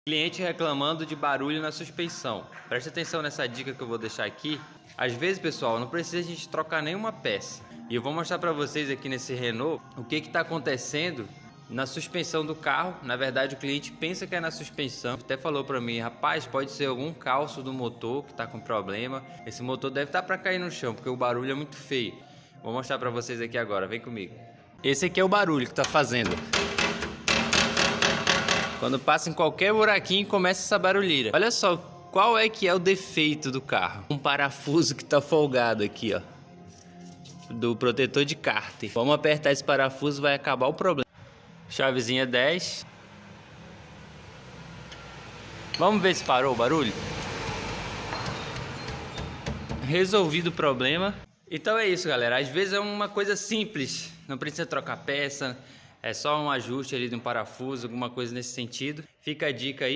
Cliente reclamando de barulho na suspensão. Preste atenção nessa dica que eu vou deixar aqui. Às vezes, pessoal, não precisa a gente trocar nenhuma peça. E eu vou mostrar para vocês aqui nesse Renault o que está acontecendo na suspensão do carro. Na verdade, o cliente pensa que é na suspensão. Até falou para mim, rapaz, pode ser algum calço do motor que está com problema. Esse motor deve estar para cair no chão, porque o barulho é muito feio. Vou mostrar para vocês aqui agora, vem comigo. Esse aqui é o barulho que está fazendo. Quando passa em qualquer buraquinho, começa essa barulheira. Olha só, qual é que é o defeito do carro? Um parafuso que tá folgado aqui, ó. Do protetor de cárter. Vamos apertar esse parafuso, vai acabar o problema. Chavezinha 10. Vamos ver se parou o barulho? Resolvido o problema. Então é isso, galera. Às vezes é uma coisa simples. Não precisa trocar peça. É só um ajuste ali de um parafuso, alguma coisa nesse sentido. Fica a dica aí.